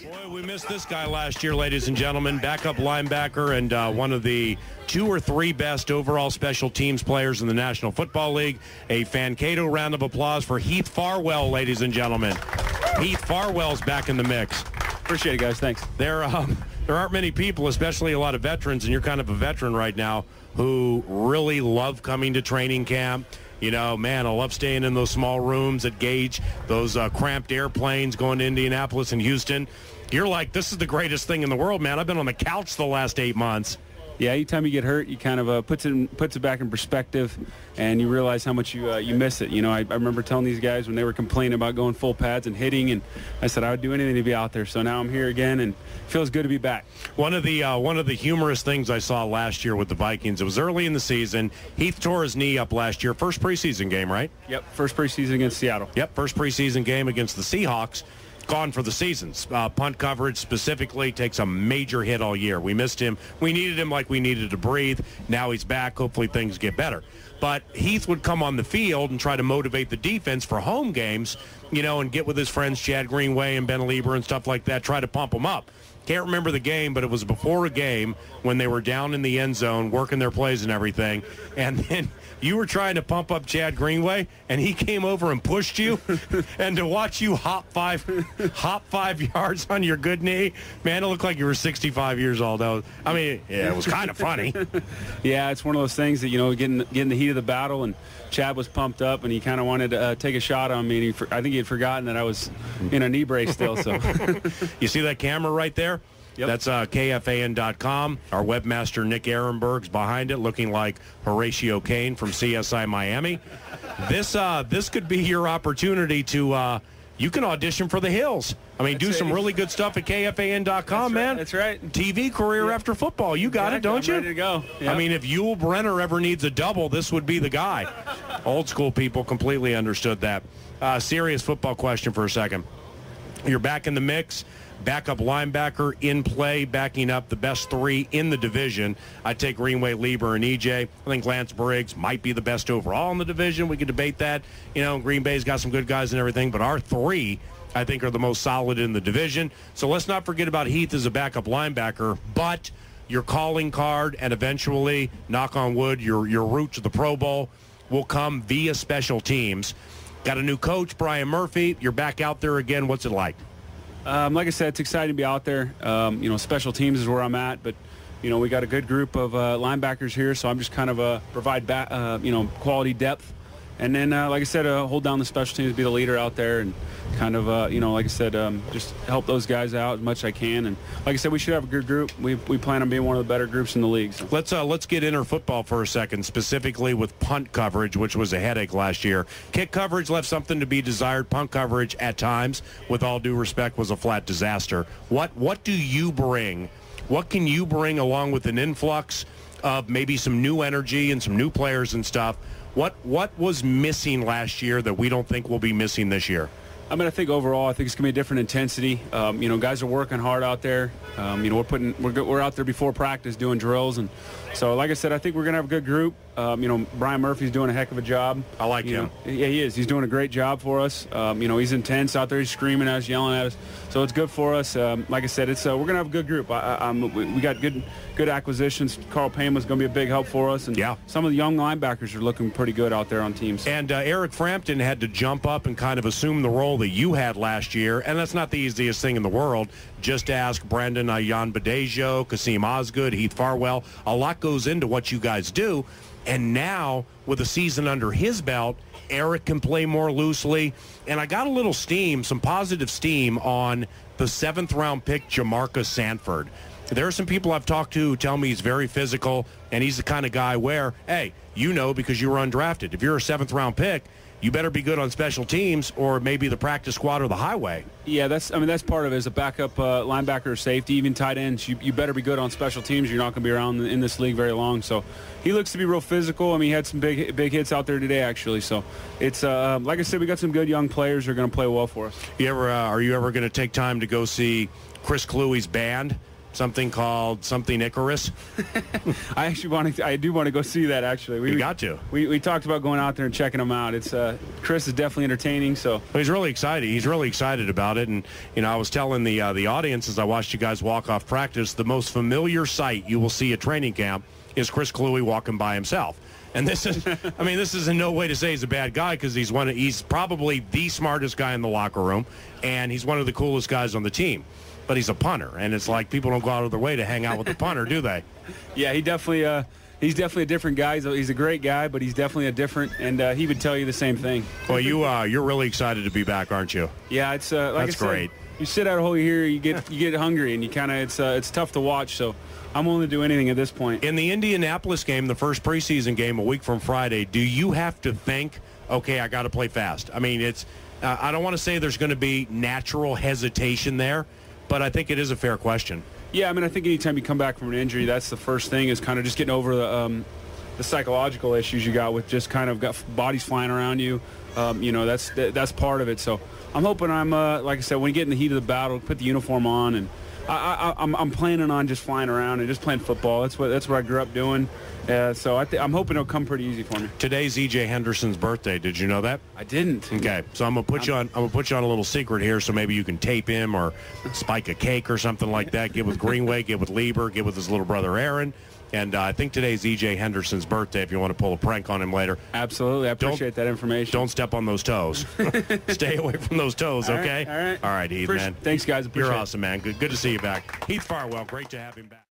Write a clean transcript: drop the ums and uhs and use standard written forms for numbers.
Boy, we missed this guy last year, ladies and gentlemen. Backup linebacker and one of the 2 or 3 best overall special teams players in the National Football League. A Mankato round of applause for Heath Farwell, ladies and gentlemen. Heath Farwell's back in the mix. Appreciate it, guys. Thanks. There aren't many people, especially a lot of veterans, and you're kind of a veteran right now, who really love coming to training camp. You know, man, I love staying in those small rooms at Gage, those cramped airplanes going to Indianapolis and Houston. You're like, this is the greatest thing in the world, man. I've been on the couch the last 8 months. Yeah, anytime you get hurt, you kind of puts it back in perspective, and you realize how much you miss it. You know, I remember telling these guys when they were complaining about going full pads and hitting, and I said I would do anything to be out there. So now I'm here again, and it feels good to be back. One of the humorous things I saw last year with the Vikings, it was early in the season. Heath tore his knee up last year. First preseason game, right? Yep, first preseason against Seattle. Yep, first preseason game against the Seahawks. Gone for the season. Punt coverage specifically takes a major hit all year. We missed him. We needed him like we needed to breathe. Now he's back. Hopefully things get better. But Heath would come on the field and try to motivate the defense for home games, you know, and get with his friends Chad Greenway and Ben Lieber and stuff like that, try to pump them up. Can't remember the game, but it was before a game when they were down in the end zone working their plays and everything. And then you were trying to pump up Chad Greenway, and he came over and pushed you. And to watch you hop 5 yards on your good knee, man, it looked like you were 65 years old. I mean, yeah, it was kind of funny. Yeah, it's one of those things that, you know, getting the heat of the battle, and Chad was pumped up, and he kind of wanted to take a shot on me. And I think he had forgotten that I was in a knee brace still. So, you see that camera right there? Yep. That's KFAN.com. Our webmaster, Nick Ehrenberg's behind it, looking like Horatio Kane from CSI Miami. This could be your opportunity to you can audition for the Hills. I mean, do some really good stuff at KFAN.com, man. That's right. TV career after football. You got it, don't you? I'm ready to go. Yep. I mean, if Yul Brenner ever needs a double, this would be the guy. Old school people completely understood that. Serious football question for a second. You're back in the mix. Backup linebacker in play, backing up the best 3 in the division. I'd take Greenway, Lieber, and EJ. I think Lance Briggs might be the best overall in the division. We could debate that. You know, Green Bay's got some good guys and everything, but our 3, I think, are the most solid in the division. So let's not forget about Heath as a backup linebacker, but your calling card and eventually, knock on wood, your route to the Pro Bowl will come via special teams. Got a new coach, Brian Murphy. You're back out there again. What's it like? Like I said, it's exciting to be out there. You know, special teams is where I'm at, but, you know, we got a good group of linebackers here, so I'm just kind of provide you know, quality depth. And then, like I said, hold down the special teams, be the leader out there, and kind of, you know, like I said, just help those guys out as much as I can. And like I said, we should have a good group. We plan on being one of the better groups in the league. So. Let's get inter football for a second, specifically with punt coverage, which was a headache last year. Kick coverage left something to be desired. Punt coverage at times, with all due respect, was a flat disaster. What do you bring? What can you bring along with an influx of maybe some new energy and some new players and stuff? What was missing last year that we don't think will be missing this year? I mean, I think overall, I think it's going to be a different intensity. You know, guys are working hard out there. You know, we're out there before practice doing drills, and so, like I said, I think we're going to have a good group. You know, Brian Murphy's doing a heck of a job. I like him. Yeah, he is. He's doing a great job for us. You know, he's intense out there. He's screaming at us, yelling at us. So it's good for us. Like I said, it's we're going to have a good group. We got good acquisitions. Carl Payne was going to be a big help for us, and some of the young linebackers are looking pretty good out there on teams. And Eric Frampton had to jump up and kind of assume the role that you had last year, and that's not the easiest thing in the world. Just ask Brendan Ayan Badejo, Kasim Osgood, Heath Farwell. A lot goes into what you guys do. And now, with a season under his belt, Eric can play more loosely. And I got a little steam, some positive steam on the 7th-round pick, Jamarcus Sanford. There are some people I've talked to who tell me he's very physical, and he's the kind of guy where, hey, you know, because you were undrafted. If you're a 7th-round pick, you better be good on special teams or maybe the practice squad or the highway. Yeah, that's part of it. As a backup linebacker or safety, even tight ends, you better be good on special teams. You're not going to be around in this league very long. So he looks to be real physical. I mean, he had some big hits out there today, actually. So it's like I said, we got some good young players who are going to play well for us. Are you ever going to take time to go see Chris Cluey's band? something called something Icarus. I do want to go see that, actually. You got to. We talked about going out there and checking him out. It's Chris is definitely entertaining. So well, he's really excited. He's really excited about it. And I was telling the audience as I watched you guys walk off practice, the most familiar sight you will see at training camp is Chris Kluwe walking by himself. And this is, this is in no way to say he's a bad guy, because he's probably the smartest guy in the locker room, and he's one of the coolest guys on the team. But he's a punter, and it's like people don't go out of their way to hang out with the punter, do they? Yeah, he's definitely a different guy. He's a great guy, but he's definitely a different, and he would tell you the same thing. Well, you're really excited to be back, aren't you? Yeah, it's like that's I said, great. You sit out a whole year, you get hungry, and you kind of it's tough to watch. So I'm willing to do anything at this point. In the Indianapolis game, the first preseason game, a week from Friday, do you have to think, okay, I got to play fast? I mean, it's I don't want to say there's going to be natural hesitation there, but I think it is a fair question. Yeah, I think anytime you come back from an injury, that's the first thing, is kind of just getting over the psychological issues you got with just kind of got bodies flying around you. That's part of it. So I'm hoping like I said, when you get in the heat of the battle, put the uniform on, and I'm planning on just flying around and just playing football. That's what I grew up doing. So I'm hoping it'll come pretty easy for me. Today's E.J. Henderson's birthday. Did you know that? I didn't. Okay, so I'm gonna put you on a little secret here, so maybe you can tape him or spike a cake or something like that. Get with Greenway, get with Lieber, get with his little brother Aaron. And I think today's E.J. Henderson's birthday, if you want to pull a prank on him later. Absolutely. I appreciate that information. Don't step on those toes. Stay away from those toes, okay? All right. All right, Heath, man. Thanks, guys. Appreciate You're it. awesome, man. Good to see you back. Heath Farwell, great to have him back.